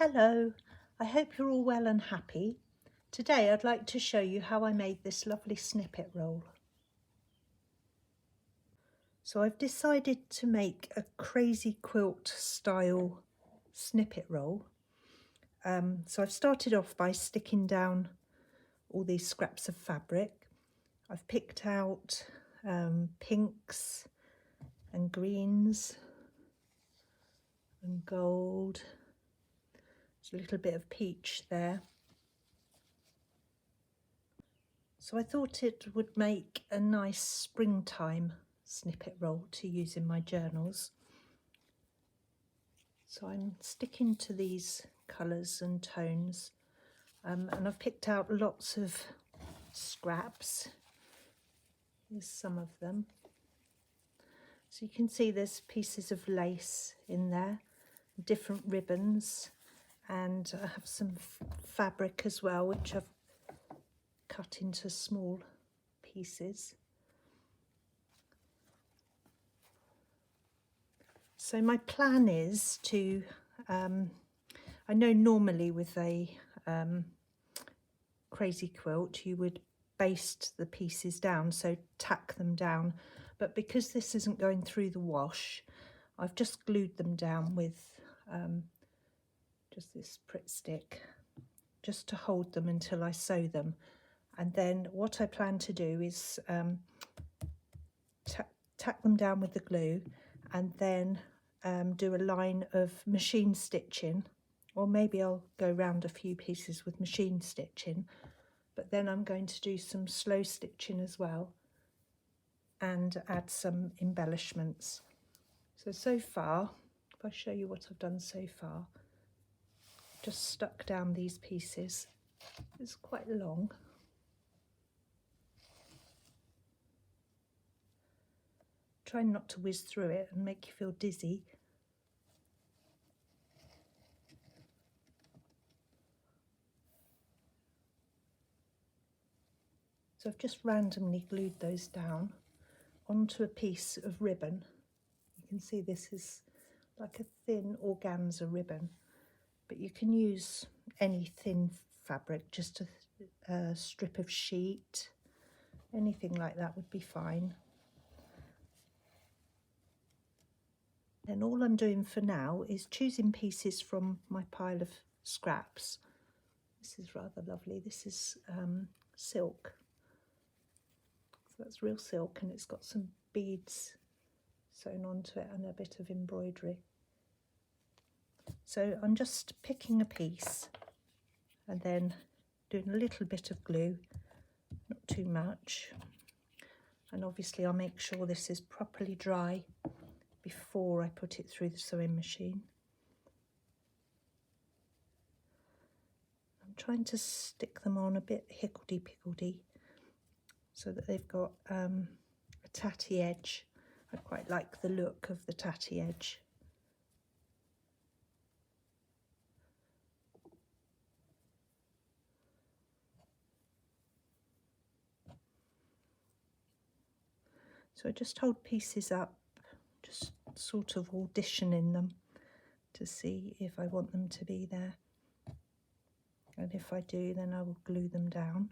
Hello, I hope you're all well and happy. Today I'd like to show you how I made this lovely snippet roll. So I've decided to make a Crazy Quilt style snippet roll. So I've started off by sticking down all these scraps of fabric. I've picked out pinks and greens and gold. There's a little bit of peach there. So I thought it would make a nice springtime snippet roll to use in my journals. So I'm sticking to these colours and tones, and I've picked out lots of scraps. Here's some of them. So you can see there's pieces of lace in there, different ribbons, and I have some fabric as well, which I've cut into small pieces. So my plan is to, I know normally with a Crazy Quilt you would baste the pieces down, so tack them down, but because this isn't going through the wash, I've just glued them down with just this Pritt stick, just to hold them until I sew them. And then what I plan to do is tack them down with the glue, and then do a line of machine stitching, or maybe I'll go round a few pieces with machine stitching, but then I'm going to do some slow stitching as well and add some embellishments. So far, if I show you what I've done so far, just stuck down these pieces. It's quite long. Try not to whiz through it and make you feel dizzy. So I've just randomly glued those down onto a piece of ribbon. You can see this is like a thin organza ribbon, but you can use any thin fabric, just a strip of sheet, anything like that would be fine. Then all I'm doing for now is choosing pieces from my pile of scraps. This is rather lovely. This is silk. So that's real silk, and it's got some beads sewn onto it and a bit of embroidery. So I'm just picking a piece and then doing a little bit of glue, not too much. And obviously I'll make sure this is properly dry before I put it through the sewing machine. I'm trying to stick them on a bit higgledy-piggledy so that they've got a tatty edge. I quite like the look of the tatty edge. So I just hold pieces up, just sort of auditioning them to see if I want them to be there. And if I do, then I will glue them down.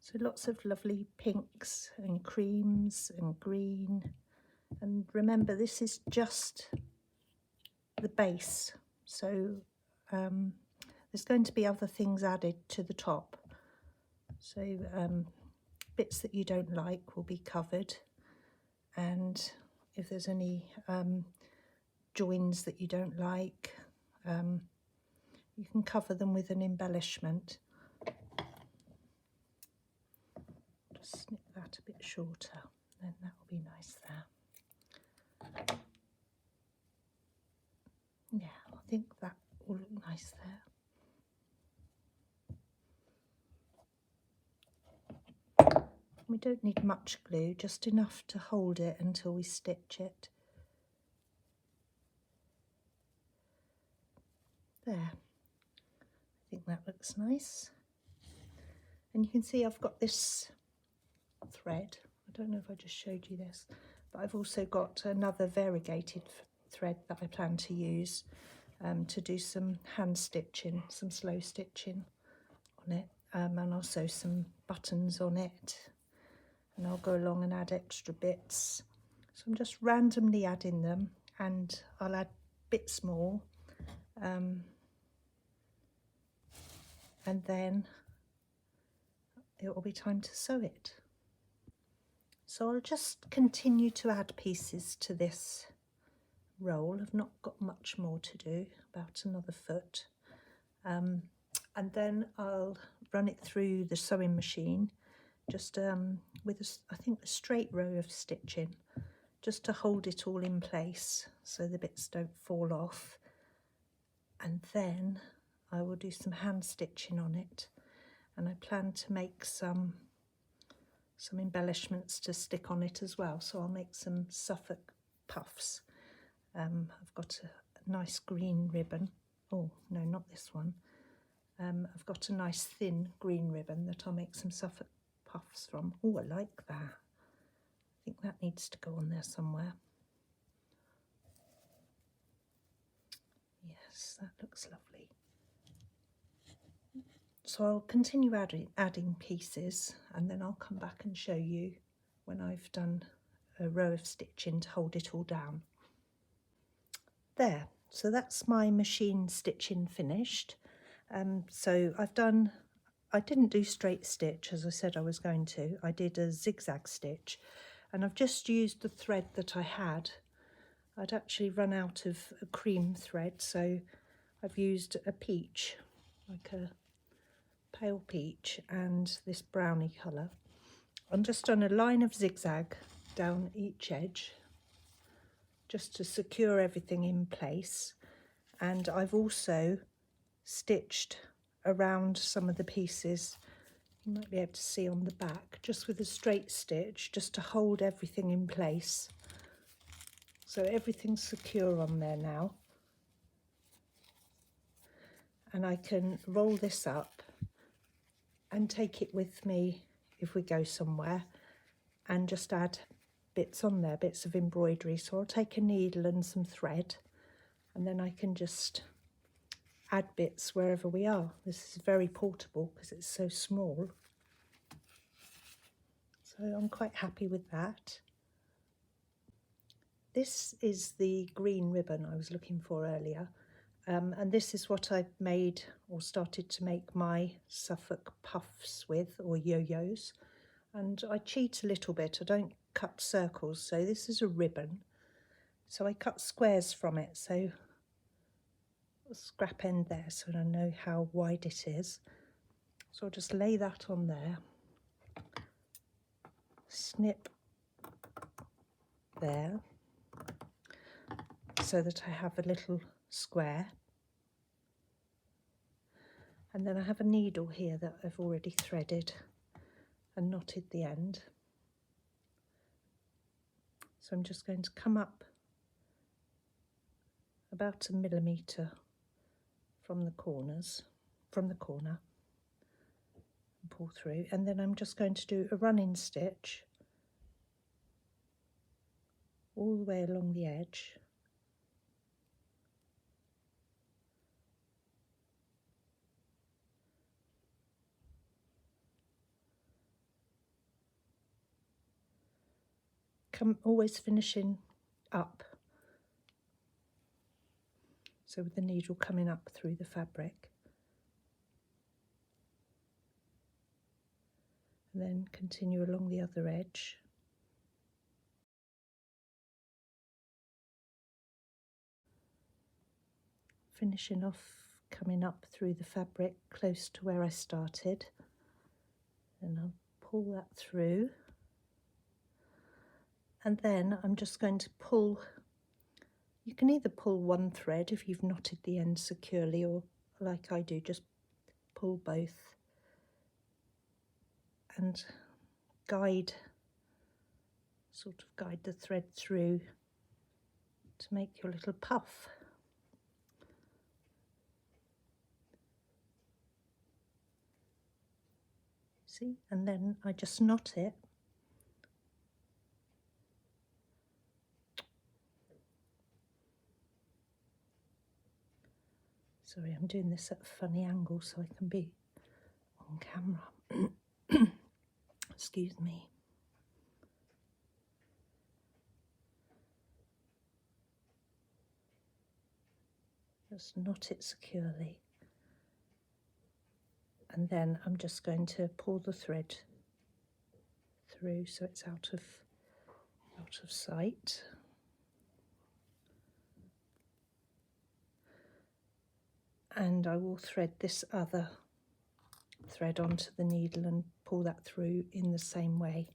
So lots of lovely pinks and creams and green. And remember, this is just the base. So there's going to be other things added to the top. So bits that you don't like will be covered. And if there's any joins that you don't like, you can cover them with an embellishment. just snip that a bit shorter, then that will be nice there. Yeah, I think that will look nice there. We don't need much glue, just enough to hold it until we stitch it. There, I think that looks nice. And you can see I've got this thread. I don't know if I just showed you this, but I've also got another variegated thread that I plan to use to do some hand stitching, some slow stitching on it, and also some buttons on it. And I'll go along and add extra bits. So I'm just randomly adding them, and I'll add bits more. And then it will be time to sew it. So I'll just continue to add pieces to this roll. I've not got much more to do, about another foot. And then I'll run it through the sewing machine, just with I think a straight row of stitching, just to hold it all in place so the bits don't fall off. And then I will do some hand stitching on it, and I plan to make some embellishments to stick on it as well. So I'll make some Suffolk puffs. I've got a nice green ribbon. Oh no, not this one. I've got a nice thin green ribbon that I'll make some Suffolk puffs from. Oh, I like that. I think that needs to go on there somewhere. Yes, that looks lovely. So I'll continue adding pieces, and then I'll come back and show you when I've done a row of stitching to hold it all down. There, so that's my machine stitching finished. So I didn't do straight stitch as I said I was going to. I did a zigzag stitch, and I've just used the thread that I had. I'd actually run out of a cream thread, so I've used a peach, like a pale peach, and this browny colour. I'm just on a line of zigzag down each edge just to secure everything in place, and I've also stitched around some of the pieces. You might be able to see on the back, just with a straight stitch, just to hold everything in place. So everything's secure on there now, and I can roll this up and take it with me if we go somewhere, and just add bits on there, bits of embroidery. So I'll take a needle and some thread, and then I can just add bits wherever we are. This is very portable because it's so small. So I'm quite happy with that. This is the green ribbon I was looking for earlier, and this is what I've made or started to make my Suffolk puffs with, or yo-yos. And I cheat a little bit, I don't cut circles, so this is a ribbon. So I cut squares from it, so a scrap end there so I know how wide it is. So I'll just lay that on there, snip there, so that I have a little square. And then I have a needle here that I've already threaded and knotted the end. So I'm just going to come up about 1 millimetre from the corner, and pull through, and then I'm just going to do a running stitch all the way along the edge. Always finishing up, so with the needle coming up through the fabric, and then continue along the other edge. Finishing off, coming up through the fabric close to where I started, and I'll pull that through, and then I'm just going to pull. You can either pull one thread if you've knotted the end securely, or like I do, just pull both and sort of guide the thread through to make your little puff. See, and then I just knot it. Sorry, I'm doing this at a funny angle so I can be on camera. Excuse me. Just knot it securely. And then I'm just going to pull the thread through so it's out of sight. And I will thread this other thread onto the needle and pull that through in the same way,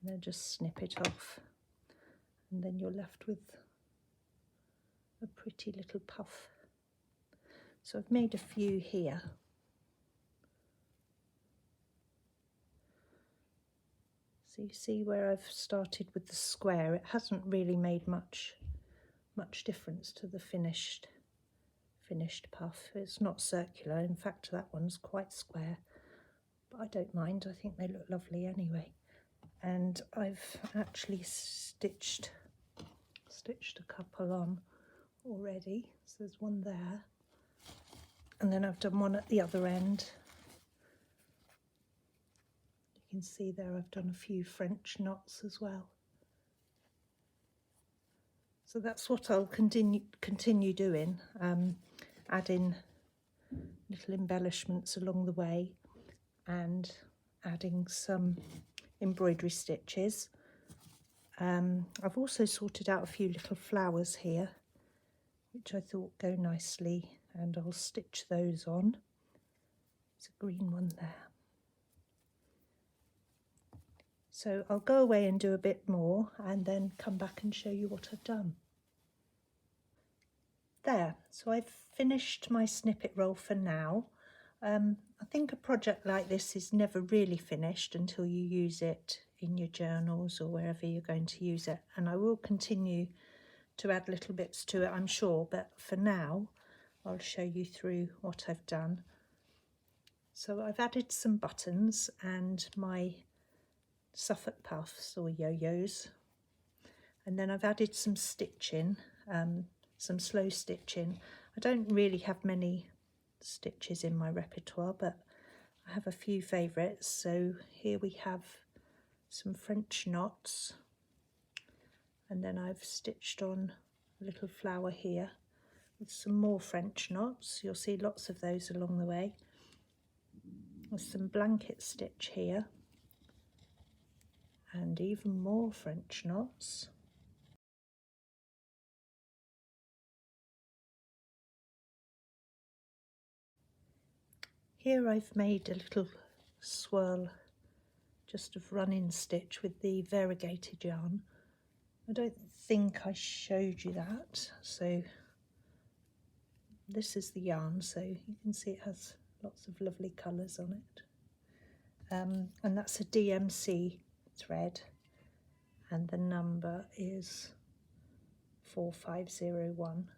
and then just snip it off, and then you're left with a pretty little puff. So I've made a few here. So you see where I've started with the square, it hasn't really made much difference to the finished puff. It's not circular, in fact that one's quite square, but I don't mind, I think they look lovely anyway. And I've actually stitched a couple on already, so there's one there, and then I've done one at the other end. You can see there I've done a few French knots as well. So that's what I'll continue doing, adding little embellishments along the way and adding some embroidery stitches. I've also sorted out a few little flowers here which I thought go nicely, and I'll stitch those on. There's a green one there. So I'll go away and do a bit more and then come back and show you what I've done. There, so I've finished my snippet roll for now. I think a project like this is never really finished until you use it in your journals or wherever you're going to use it, and I will continue to add little bits to it, I'm sure, but for now I'll show you through what I've done. So I've added some buttons and my Suffolk puffs or yo-yos, and then I've added some stitching, some slow stitching. I don't really have many stitches in my repertoire, but I have a few favourites. So here we have some French knots, and then I've stitched on a little flower here with some more French knots. You'll see lots of those along the way. There's some blanket stitch here and even more French knots. Here I've made a little swirl just of running stitch with the variegated yarn. I don't think I showed you that, so this is the yarn, so you can see it has lots of lovely colours on it. And that's a DMC thread, and the number is 4501.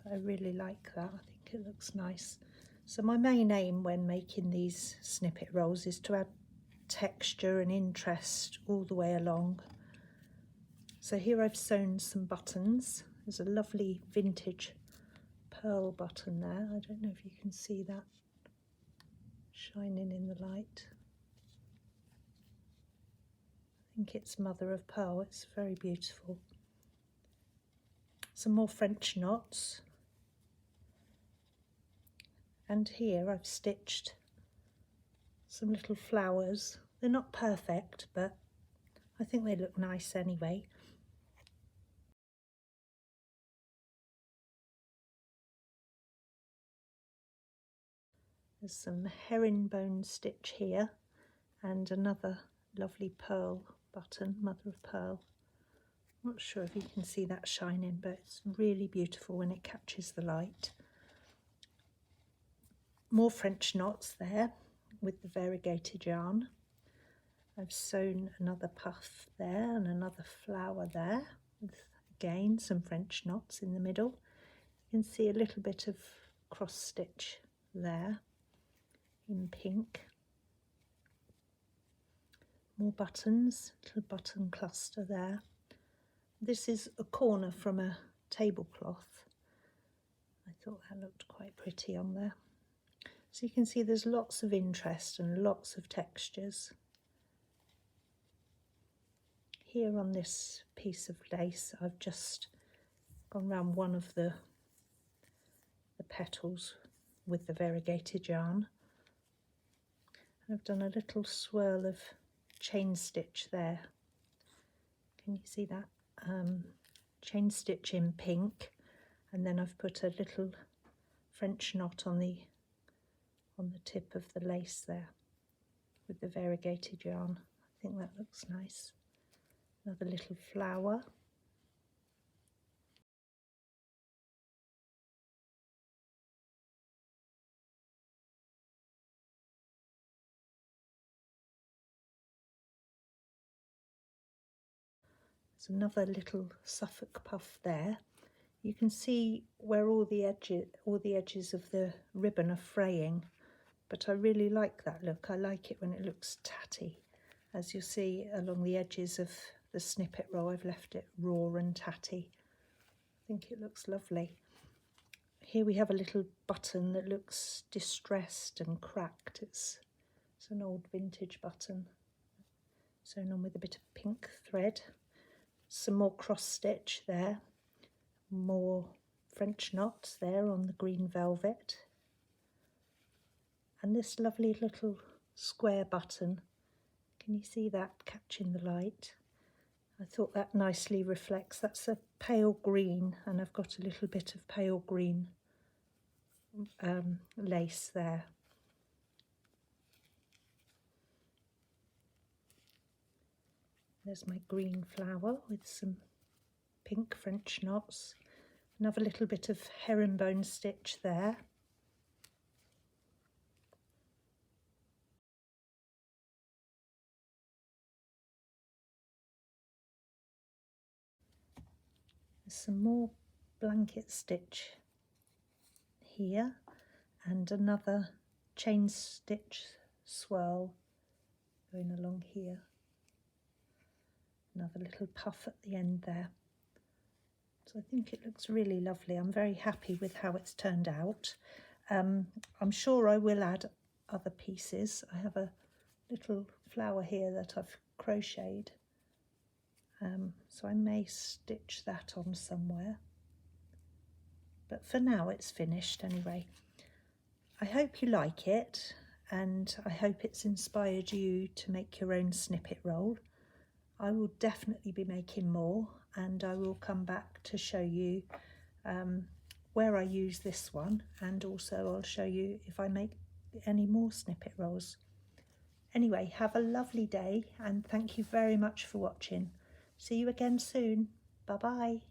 But I really like that, I think it looks nice. So my main aim when making these snippet rolls is to add texture and interest all the way along. So here I've sewn some buttons. There's a lovely vintage pearl button there. I don't know if you can see that shining in the light. I think it's mother of pearl, it's very beautiful. Some more French knots. And here I've stitched some little flowers. They're not perfect, but I think they look nice anyway. There's some herringbone stitch here, and another lovely pearl button, mother of pearl. Not sure if you can see that shining, but it's really beautiful when it catches the light. More French knots there with the variegated yarn. I've sewn another puff there and another flower there with again some French knots in the middle. You can see a little bit of cross stitch there in pink. More buttons, little button cluster there. This is a corner from a tablecloth. I thought that looked quite pretty on there. So you can see there's lots of interest and lots of textures. Here on this piece of lace, I've just gone round one of the petals with the variegated yarn. And I've done a little swirl of chain stitch there. Can you see that? Chain stitch in pink, and then I've put a little French knot on the tip of the lace there with the variegated yarn. I think that looks nice. Another little flower. There's another little Suffolk puff there. You can see where all the edges of the ribbon are fraying, but I really like that look. I like it when it looks tatty. As you'll see along the edges of the snippet roll, I've left it raw and tatty. I think it looks lovely. Here we have a little button that looks distressed and cracked. It's an old vintage button, sewn on with a bit of pink thread. Some more cross stitch there, more French knots there on the green velvet, and this lovely little square button. Can you see that catching the light? I thought that nicely reflects. That's a pale green, and I've got a little bit of pale green lace there. There's my green flower with some pink French knots. Another little bit of herringbone stitch there. There's some more blanket stitch here and another chain stitch swirl going along here. Another little puff at the end there. So I think it looks really lovely. I'm very happy with how it's turned out. I'm sure I will add other pieces. I have a little flower here that I've crocheted. So I may stitch that on somewhere. But for now it's finished anyway. I hope you like it, and I hope it's inspired you to make your own snippet roll. I will definitely be making more, and I will come back to show you where I use this one, and also I'll show you if I make any more snippet rolls. Anyway, have a lovely day, and thank you very much for watching. See you again soon. Bye bye.